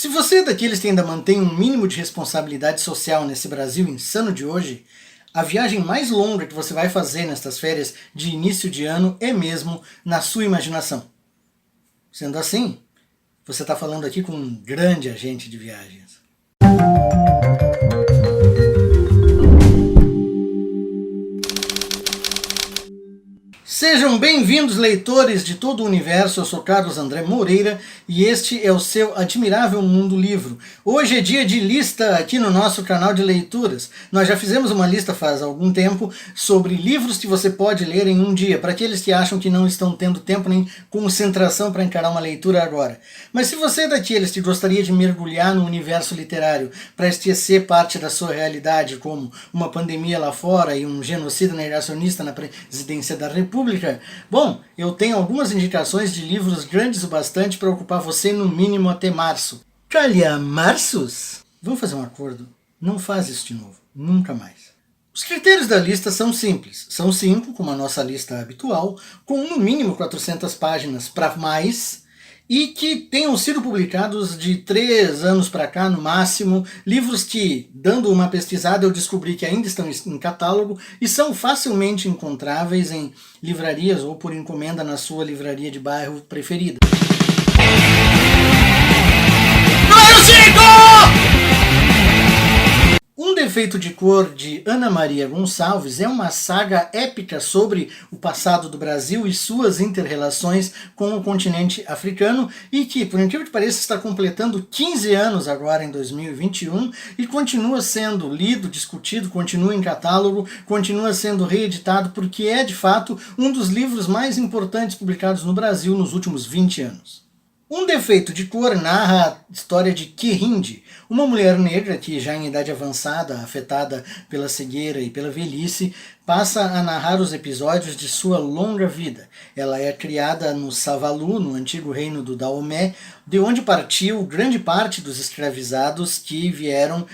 Se você é daqueles que ainda mantém um mínimo de responsabilidade social nesse Brasil insano de hoje, a viagem mais longa que você vai fazer nestas férias de início de ano é mesmo na sua imaginação. Sendo assim, você está falando aqui com um grande agente de viagens. Sejam bem-vindos, leitores de todo o universo. Eu sou Carlos André Moreira e este é o seu Admirável Mundo Livro. Hoje é dia de lista aqui no nosso canal de leituras. Nós já fizemos uma lista faz algum tempo sobre livros que você pode ler em um dia, para aqueles que acham que não estão tendo tempo nem concentração para encarar uma leitura agora. Mas se você é daqueles que gostaria de mergulhar no universo literário para esquecer parte da sua realidade, como uma pandemia lá fora e um genocida negacionista na presidência da República, bom, eu tenho algumas indicações de livros grandes o bastante para ocupar você no mínimo até março. Calhamaços? Vamos fazer um acordo? Não faz isso de novo. Nunca mais. Os critérios da lista são simples. São 5, como a nossa lista habitual, com no mínimo 400 páginas para mais, e que tenham sido publicados de 3 anos para cá, no máximo, livros que, dando uma pesquisada, eu descobri que ainda estão em catálogo e são facilmente encontráveis em livrarias ou por encomenda na sua livraria de bairro preferida. Um Defeito de Cor, de Ana Maria Gonçalves, é uma saga épica sobre o passado do Brasil e suas inter-relações com o continente africano e que, por incrível que pareça, está completando 15 anos agora em 2021 e continua sendo lido, discutido, continua em catálogo, continua sendo reeditado porque é, de fato, um dos livros mais importantes publicados no Brasil nos últimos 20 anos. Um Defeito de Cor narra a história de Querinde, uma mulher negra que, já em idade avançada, afetada pela cegueira e pela velhice, passa a narrar os episódios de sua longa vida. Ela é criada no Savalu, no antigo reino do Daomé, de onde partiu grande parte dos escravizados que vieram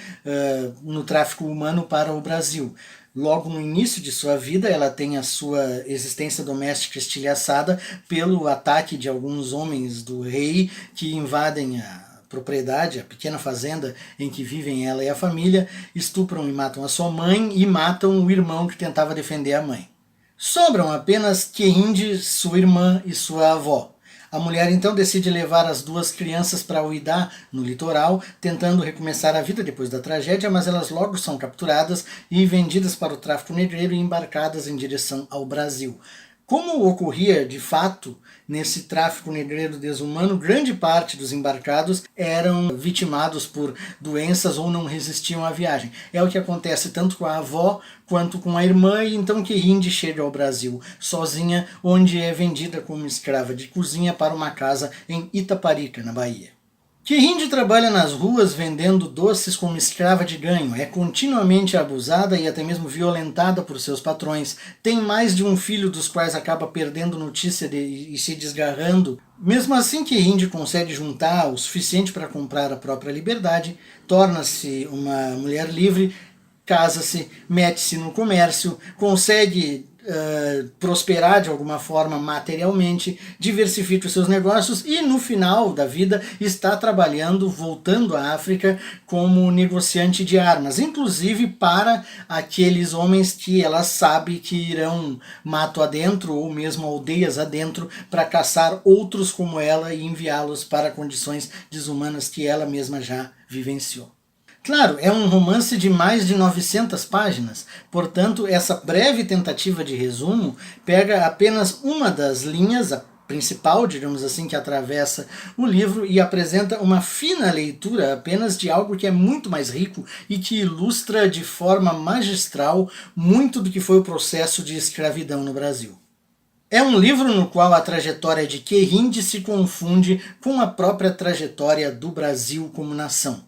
no tráfico humano para o Brasil. Logo no início de sua vida, ela tem a sua existência doméstica estilhaçada pelo ataque de alguns homens do rei que invadem a propriedade, a pequena fazenda em que vivem ela e a família, estupram e matam a sua mãe e matam o irmão que tentava defender a mãe. Sobram apenas Querinde, sua irmã e sua avó. A mulher então decide levar as duas crianças para Uidá, no litoral, tentando recomeçar a vida depois da tragédia, mas elas logo são capturadas e vendidas para o tráfico negreiro e embarcadas em direção ao Brasil. Como ocorria de fato nesse tráfico negreiro desumano, grande parte dos embarcados eram vitimados por doenças ou não resistiam à viagem. É o que acontece tanto com a avó quanto com a irmã, e então Querinde chega ao Brasil sozinha, onde é vendida como escrava de cozinha para uma casa em Itaparica, na Bahia. Querinde trabalha nas ruas vendendo doces como escrava de ganho, é continuamente abusada e até mesmo violentada por seus patrões, tem mais de um filho dos quais acaba perdendo notícia e se desgarrando. Mesmo assim, Querinde consegue juntar o suficiente para comprar a própria liberdade, torna-se uma mulher livre, casa-se, mete-se no comércio, consegue prosperar de alguma forma materialmente, diversifica os seus negócios e no final da vida está trabalhando, voltando à África como negociante de armas, inclusive para aqueles homens que ela sabe que irão mato adentro ou mesmo aldeias adentro para caçar outros como ela e enviá-los para condições desumanas que ela mesma já vivenciou. Claro, é um romance de mais de 900 páginas, portanto, essa breve tentativa de resumo pega apenas uma das linhas, a principal, digamos assim, que atravessa o livro e apresenta uma fina leitura apenas de algo que é muito mais rico e que ilustra de forma magistral muito do que foi o processo de escravidão no Brasil. É um livro no qual a trajetória de Querinde se confunde com a própria trajetória do Brasil como nação.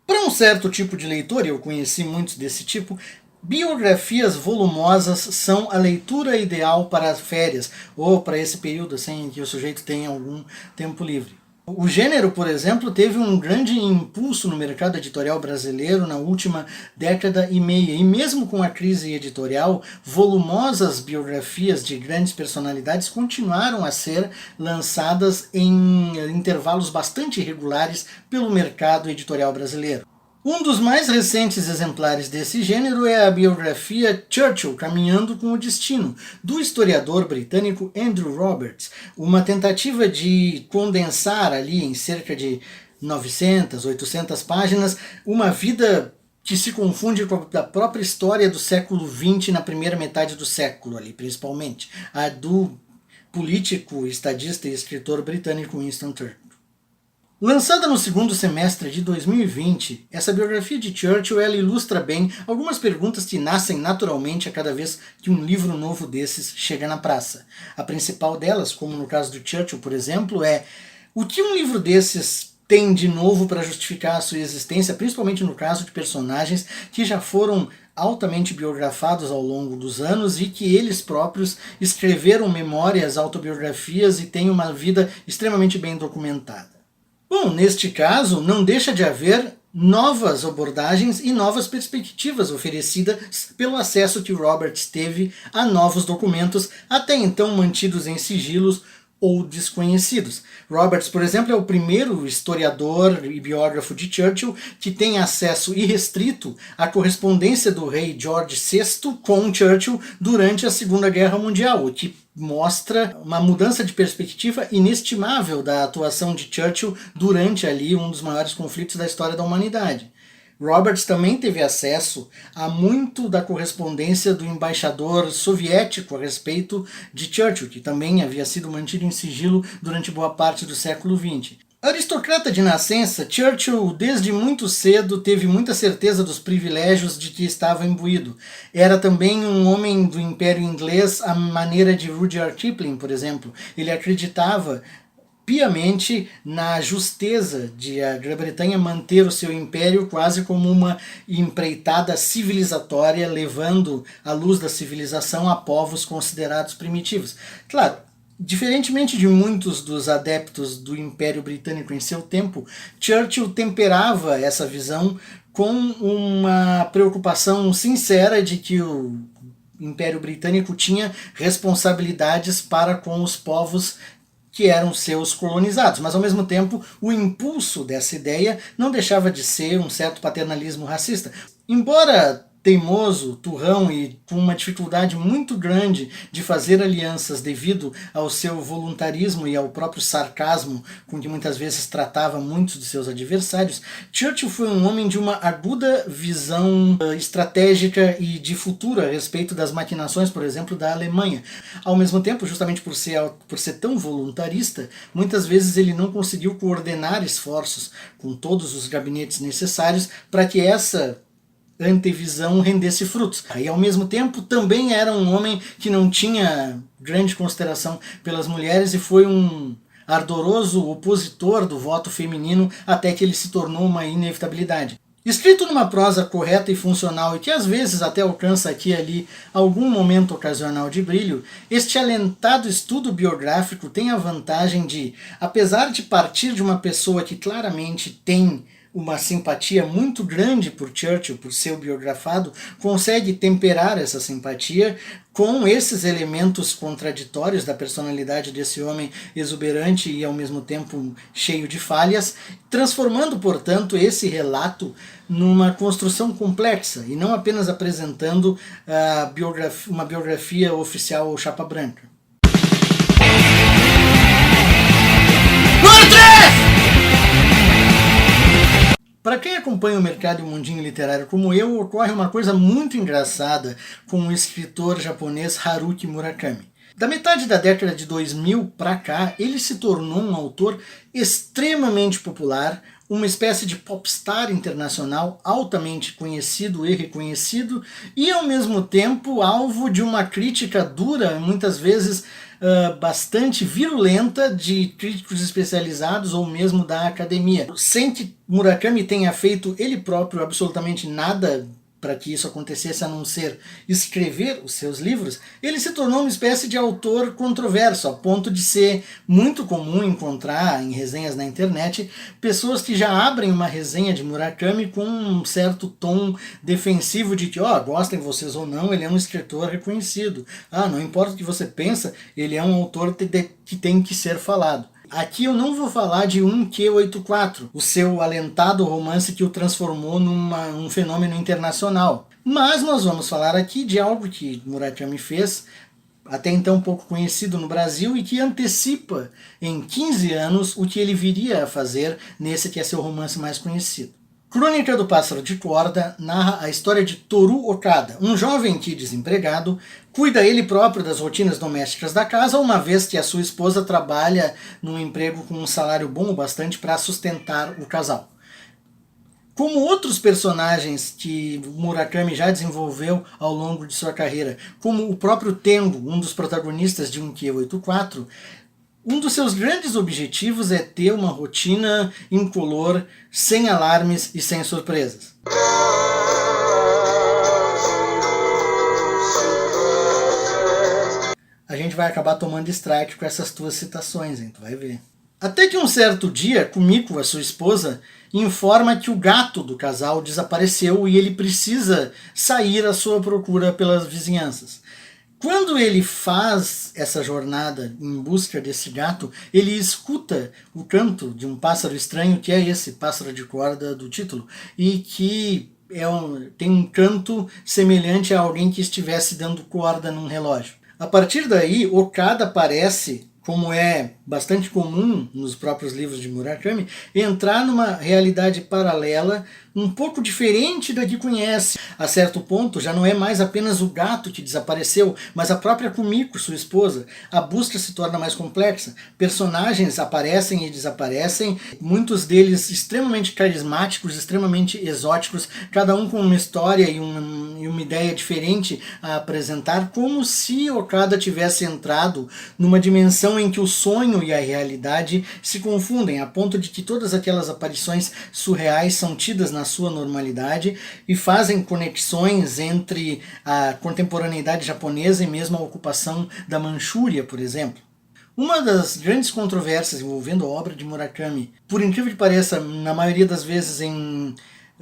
Para um certo tipo de leitor, e eu conheci muitos desse tipo, biografias volumosas são a leitura ideal para férias, ou para esse período assim, em que o sujeito tem algum tempo livre. O gênero, por exemplo, teve um grande impulso no mercado editorial brasileiro na última década e meia, e mesmo com a crise editorial, volumosas biografias de grandes personalidades continuaram a ser lançadas em intervalos bastante irregulares pelo mercado editorial brasileiro. Um dos mais recentes exemplares desse gênero é a biografia Churchill, Caminhando com o Destino, do historiador britânico Andrew Roberts, uma tentativa de condensar ali em cerca de 900, 800 páginas, uma vida que se confunde com a própria história do século XX na primeira metade do século ali, principalmente, a do político, estadista e escritor britânico Winston Churchill. Lançada no segundo semestre de 2020, essa biografia de Churchill ela ilustra bem algumas perguntas que nascem naturalmente a cada vez que um livro novo desses chega na praça. A principal delas, como no caso do Churchill, por exemplo, é o que um livro desses tem de novo para justificar a sua existência, principalmente no caso de personagens que já foram altamente biografados ao longo dos anos e que eles próprios escreveram memórias, autobiografias e têm uma vida extremamente bem documentada. Bom, neste caso, não deixa de haver novas abordagens e novas perspectivas oferecidas pelo acesso que Roberts teve a novos documentos, até então mantidos em sigilos ou desconhecidos. Roberts, por exemplo, é o primeiro historiador e biógrafo de Churchill que tem acesso irrestrito à correspondência do rei George VI com Churchill durante a Segunda Guerra Mundial, o que mostra uma mudança de perspectiva inestimável da atuação de Churchill durante ali um dos maiores conflitos da história da humanidade. Roberts também teve acesso a muito da correspondência do embaixador soviético a respeito de Churchill, que também havia sido mantido em sigilo durante boa parte do século XX. Aristocrata de nascença, Churchill desde muito cedo teve muita certeza dos privilégios de que estava imbuído. Era também um homem do Império Inglês à maneira de Rudyard Kipling, por exemplo. Ele acreditava piamente na justeza de a Grã-Bretanha manter o seu império quase como uma empreitada civilizatória, levando a luz da civilização a povos considerados primitivos. Claro, diferentemente de muitos dos adeptos do Império Britânico em seu tempo, Churchill temperava essa visão com uma preocupação sincera de que o Império Britânico tinha responsabilidades para com os povos que eram seus colonizados, mas ao mesmo tempo o impulso dessa ideia não deixava de ser um certo paternalismo racista. Embora teimoso, turrão e com uma dificuldade muito grande de fazer alianças devido ao seu voluntarismo e ao próprio sarcasmo com que muitas vezes tratava muitos de seus adversários, Churchill foi um homem de uma aguda visão estratégica e de futuro a respeito das maquinações, por exemplo, da Alemanha. Ao mesmo tempo, justamente por ser tão voluntarista, muitas vezes ele não conseguiu coordenar esforços com todos os gabinetes necessários para que essa antevisão rendesse frutos. E ao mesmo tempo também era um homem que não tinha grande consideração pelas mulheres e foi um ardoroso opositor do voto feminino até que ele se tornou uma inevitabilidade. Escrito numa prosa correta e funcional e que às vezes até alcança aqui e ali algum momento ocasional de brilho, este alentado estudo biográfico tem a vantagem de, apesar de partir de uma pessoa que claramente tem uma simpatia muito grande por Churchill, por seu biografado, consegue temperar essa simpatia com esses elementos contraditórios da personalidade desse homem exuberante e ao mesmo tempo cheio de falhas, transformando, portanto, esse relato numa construção complexa e não apenas apresentando uma biografia oficial ou chapa branca. Para quem acompanha o mercado e o mundinho literário como eu, ocorre uma coisa muito engraçada com o escritor japonês Haruki Murakami. Da metade da década de 2000 para cá, ele se tornou um autor extremamente popular, uma espécie de popstar internacional altamente conhecido e reconhecido e ao mesmo tempo alvo de uma crítica dura, muitas vezes bastante virulenta de críticos especializados ou mesmo da academia. Sem que Murakami tenha feito ele próprio absolutamente nada para que isso acontecesse, a não ser escrever os seus livros, ele se tornou uma espécie de autor controverso, a ponto de ser muito comum encontrar em resenhas na internet pessoas que já abrem uma resenha de Murakami com um certo tom defensivo de que, gostem vocês ou não, ele é um escritor reconhecido. Não importa o que você pensa, ele é um autor que tem que ser falado. Aqui eu não vou falar de 1Q84, o seu alentado romance que o transformou num fenômeno internacional. Mas nós vamos falar aqui de algo que Murakami fez, até então pouco conhecido no Brasil, e que antecipa em 15 anos o que ele viria a fazer nesse que é seu romance mais conhecido. Crônica do Pássaro de Corda narra a história de Toru Okada, um jovem que, desempregado, cuida ele próprio das rotinas domésticas da casa, uma vez que a sua esposa trabalha num emprego com um salário bom o bastante para sustentar o casal. Como outros personagens que Murakami já desenvolveu ao longo de sua carreira, como o próprio Tengo, um dos protagonistas de 1Q84, um dos seus grandes objetivos é ter uma rotina incolor, sem alarmes e sem surpresas. A gente vai acabar tomando strike com essas tuas citações, hein? Tu vai ver. Até que um certo dia, Kumiko, a sua esposa, informa que o gato do casal desapareceu e ele precisa sair à sua procura pelas vizinhanças. Quando ele faz essa jornada em busca desse gato, ele escuta o canto de um pássaro estranho, que é esse pássaro de corda do título, e que tem um canto semelhante a alguém que estivesse dando corda num relógio. A partir daí, Okada parece, como é bastante comum nos próprios livros de Murakami, entrar numa realidade paralela um pouco diferente da que conhece. A certo ponto, já não é mais apenas o gato que desapareceu, mas a própria Kumiko, sua esposa. A busca se torna mais complexa. Personagens aparecem e desaparecem, muitos deles extremamente carismáticos, extremamente exóticos, cada um com uma história e uma ideia diferente a apresentar, como se Okada tivesse entrado numa dimensão em que o sonho e a realidade se confundem, a ponto de que todas aquelas aparições surreais são tidas na sua normalidade e fazem conexões entre a contemporaneidade japonesa e mesmo a ocupação da Manchúria, por exemplo. Uma das grandes controvérsias envolvendo a obra de Murakami, por incrível que pareça, na maioria das vezes em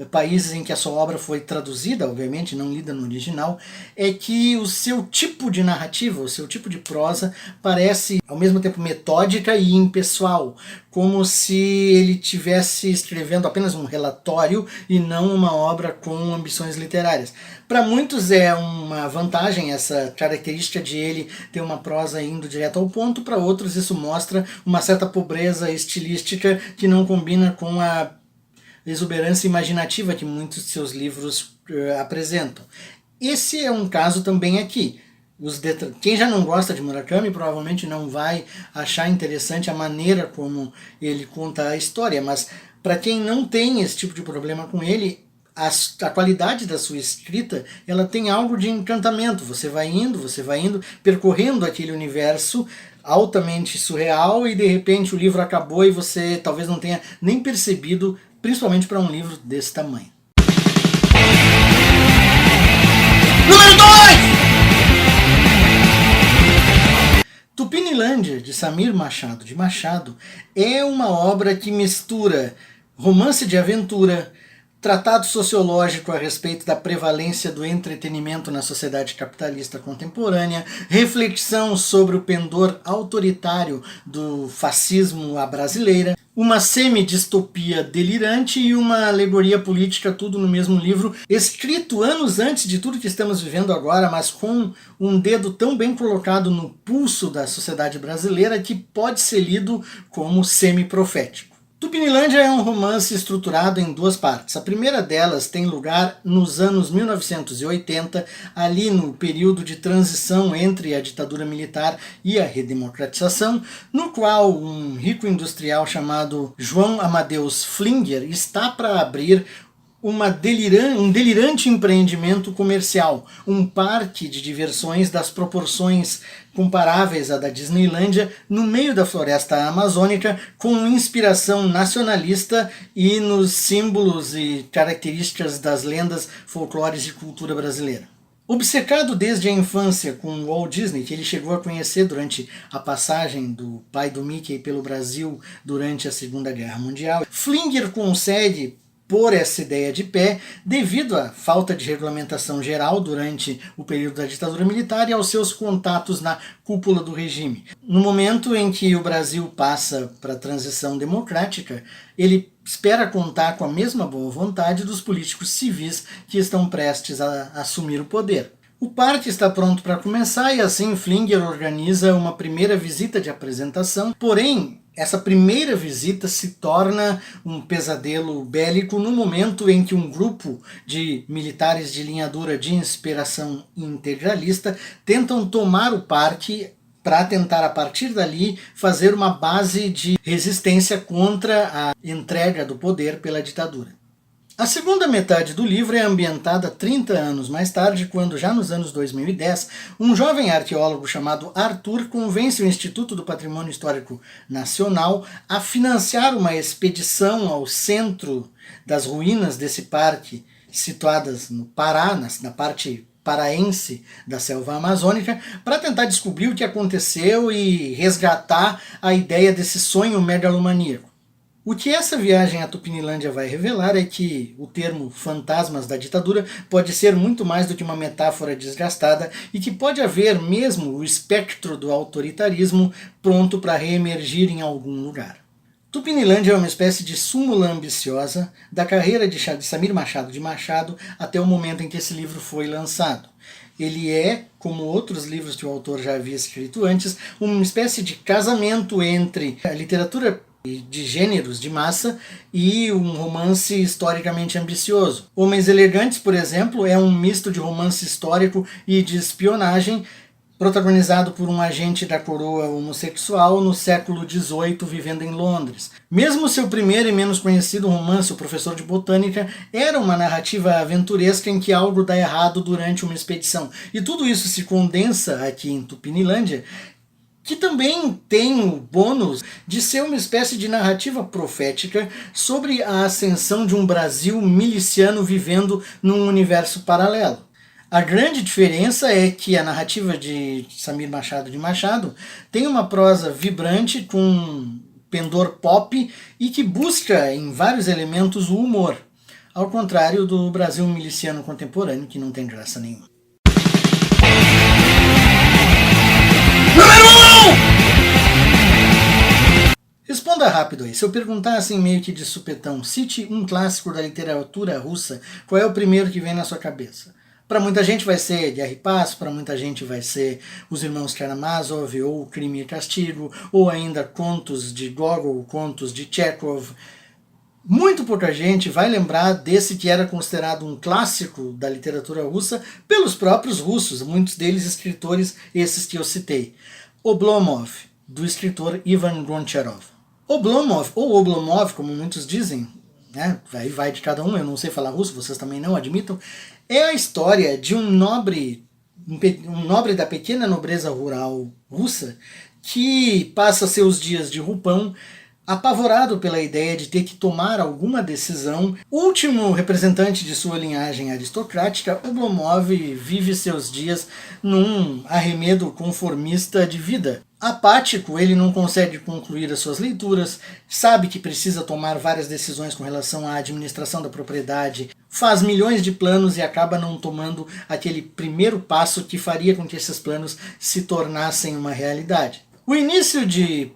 países em que a sua obra foi traduzida, obviamente, não lida no original, é que o seu tipo de narrativa, o seu tipo de prosa, parece ao mesmo tempo metódica e impessoal, como se ele estivesse escrevendo apenas um relatório e não uma obra com ambições literárias. Para muitos é uma vantagem essa característica de ele ter uma prosa indo direto ao ponto, para outros isso mostra uma certa pobreza estilística que não combina com a exuberância imaginativa que muitos de seus livros apresentam. Esse é um caso também aqui. Quem já não gosta de Murakami provavelmente não vai achar interessante a maneira como ele conta a história, mas para quem não tem esse tipo de problema com ele, a qualidade da sua escrita, ela tem algo de encantamento. Você vai indo, percorrendo aquele universo altamente surreal e de repente o livro acabou e você talvez não tenha nem percebido, principalmente para um livro desse tamanho. Número 2! Tupinilândia, de Samir Machado de Machado, é uma obra que mistura romance de aventura, tratado sociológico a respeito da prevalência do entretenimento na sociedade capitalista contemporânea, reflexão sobre o pendor autoritário do fascismo à brasileira, uma semi-distopia delirante e uma alegoria política, tudo no mesmo livro, escrito anos antes de tudo que estamos vivendo agora, mas com um dedo tão bem colocado no pulso da sociedade brasileira que pode ser lido como semi-profético. Tupinilândia é um romance estruturado em duas partes. A primeira delas tem lugar nos anos 1980, ali no período de transição entre a ditadura militar e a redemocratização, no qual um rico industrial chamado João Amadeus Flinger está para abrir um delirante empreendimento comercial, um parque de diversões das proporções comparáveis à da Disneylândia no meio da floresta amazônica, com inspiração nacionalista e nos símbolos e características das lendas, folclores e cultura brasileira. Obcecado desde a infância com Walt Disney, que ele chegou a conhecer durante a passagem do pai do Mickey pelo Brasil durante a Segunda Guerra Mundial, Flinger consegue pôr essa ideia de pé devido à falta de regulamentação geral durante o período da ditadura militar e aos seus contatos na cúpula do regime. No momento em que o Brasil passa para a transição democrática, ele espera contar com a mesma boa vontade dos políticos civis que estão prestes a assumir o poder. O parque está pronto para começar e assim Flinger organiza uma primeira visita de apresentação, porém essa primeira visita se torna um pesadelo bélico no momento em que um grupo de militares de linha dura de inspiração integralista tentam tomar o parque para tentar, a partir dali, fazer uma base de resistência contra a entrega do poder pela ditadura. A segunda metade do livro é ambientada 30 anos mais tarde, quando, já nos anos 2010, um jovem arqueólogo chamado Arthur convence o Instituto do Patrimônio Histórico Nacional a financiar uma expedição ao centro das ruínas desse parque, situadas no Pará, na parte paraense da selva amazônica, para tentar descobrir o que aconteceu e resgatar a ideia desse sonho megalomaníaco. O que essa viagem à Tupinilândia vai revelar é que o termo fantasmas da ditadura pode ser muito mais do que uma metáfora desgastada e que pode haver mesmo o espectro do autoritarismo pronto para reemergir em algum lugar. Tupinilândia é uma espécie de súmula ambiciosa da carreira de Samir Machado de Machado até o momento em que esse livro foi lançado. Ele é, como outros livros que o autor já havia escrito antes, uma espécie de casamento entre a literatura de gêneros de massa e um romance historicamente ambicioso. Homens Elegantes, por exemplo, é um misto de romance histórico e de espionagem, protagonizado por um agente da coroa homossexual no século XVIII vivendo em Londres. Mesmo seu primeiro e menos conhecido romance, O Professor de Botânica, era uma narrativa aventuresca em que algo dá errado durante uma expedição. E tudo isso se condensa aqui em Tupinilândia, que também tem o bônus de ser uma espécie de narrativa profética sobre a ascensão de um Brasil miliciano vivendo num universo paralelo. A grande diferença é que a narrativa de Samir Machado de Machado tem uma prosa vibrante com pendor pop e que busca em vários elementos o humor, ao contrário do Brasil miliciano contemporâneo, que não tem graça nenhuma. Responda rápido aí. Se eu perguntar assim meio que de supetão, cite um clássico da literatura russa, qual é o primeiro que vem na sua cabeça? Para muita gente vai ser Guerra e Paz, para muita gente vai ser Os Irmãos Karamazov, ou Crime e Castigo, ou ainda contos de Gogol, contos de Chekhov. Muito pouca gente vai lembrar desse que era considerado um clássico da literatura russa pelos próprios russos, muitos deles escritores esses que eu citei. Oblomov, do escritor Ivan Goncharov. Oblomov, ou Oblomov, como muitos dizem, né? Aí vai de cada um, eu não sei falar russo, vocês também não admitam, é a história de um nobre da pequena nobreza rural russa que passa seus dias de roupão apavorado pela ideia de ter que tomar alguma decisão. Último representante de sua linhagem aristocrática, Oblomov vive seus dias num arremedo conformista de vida. Apático, ele não consegue concluir as suas leituras, sabe que precisa tomar várias decisões com relação à administração da propriedade, faz milhões de planos e acaba não tomando aquele primeiro passo que faria com que esses planos se tornassem uma realidade. O início de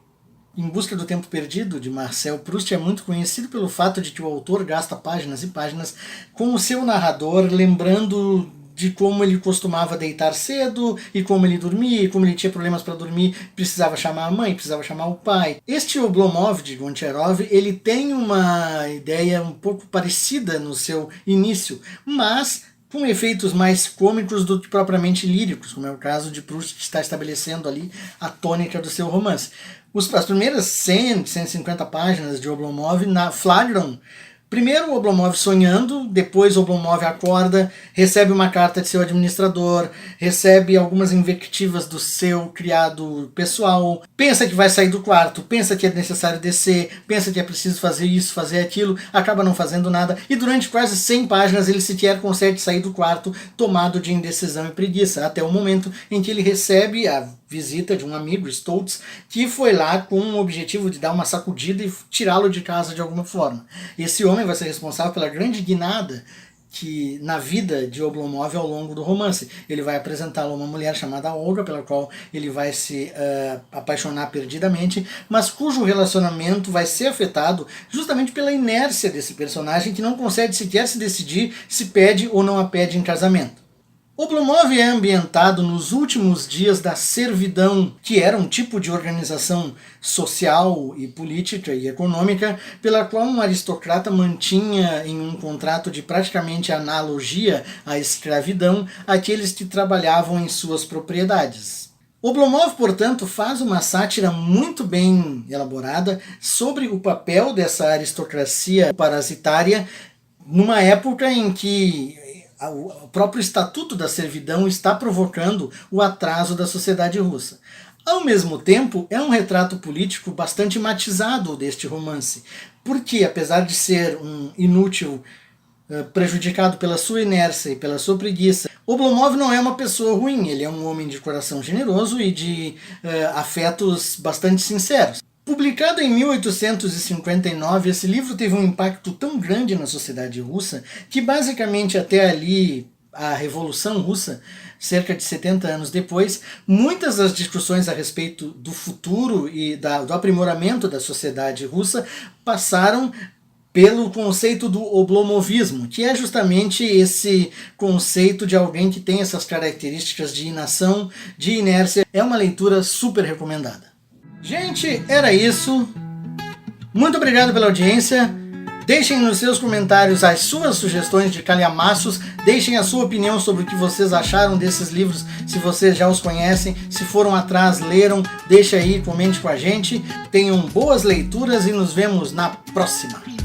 Em Busca do Tempo Perdido, de Marcel Proust, é muito conhecido pelo fato de que o autor gasta páginas e páginas com o seu narrador, lembrando de como ele costumava deitar cedo, e como ele dormia, e como ele tinha problemas para dormir, precisava chamar a mãe, precisava chamar o pai. Este Oblomov, de Goncharov, ele tem uma ideia um pouco parecida no seu início, mas com efeitos mais cômicos do que propriamente líricos, como é o caso de Proust, que está estabelecendo ali a tônica do seu romance. As primeiras 100, 150 páginas de Oblomov flagram Primeiro o Oblomov sonhando, depois o Oblomov acorda, recebe uma carta de seu administrador, recebe algumas invectivas do seu criado pessoal, pensa que vai sair do quarto, pensa que é necessário descer, pensa que é preciso fazer isso, fazer aquilo, acaba não fazendo nada, e durante quase 100 páginas ele sequer consegue sair do quarto, tomado de indecisão e preguiça, até o momento em que ele recebe a visita de um amigo, Stoltz, que foi lá com o objetivo de dar uma sacudida e tirá-lo de casa de alguma forma. Esse homem vai ser responsável pela grande guinada que na vida de Oblomov ao longo do romance. Ele vai apresentá-lo a uma mulher chamada Olga, pela qual ele vai se apaixonar perdidamente, mas cujo relacionamento vai ser afetado justamente pela inércia desse personagem, que não consegue sequer se decidir se pede ou não a pede em casamento. Oblomov é ambientado nos últimos dias da servidão, que era um tipo de organização social e política e econômica pela qual um aristocrata mantinha em um contrato de praticamente analogia à escravidão aqueles que trabalhavam em suas propriedades. Oblomov, portanto, faz uma sátira muito bem elaborada sobre o papel dessa aristocracia parasitária numa época em que o próprio estatuto da servidão está provocando o atraso da sociedade russa. Ao mesmo tempo, é um retrato político bastante matizado deste romance, porque, apesar de ser um inútil prejudicado pela sua inércia e pela sua preguiça, Oblomov não é uma pessoa ruim, ele é um homem de coração generoso e de afetos bastante sinceros. Publicado em 1859, esse livro teve um impacto tão grande na sociedade russa que basicamente até ali, a Revolução Russa, cerca de 70 anos depois, muitas das discussões a respeito do futuro e do aprimoramento da sociedade russa passaram pelo conceito do oblomovismo, que é justamente esse conceito de alguém que tem essas características de inação, de inércia. É uma leitura super recomendada. Gente, era isso. Muito obrigado pela audiência. Deixem nos seus comentários as suas sugestões de calhamaços. Deixem a sua opinião sobre o que vocês acharam desses livros, se vocês já os conhecem, se foram atrás, leram. Deixa aí, comente com a gente. Tenham boas leituras e nos vemos na próxima.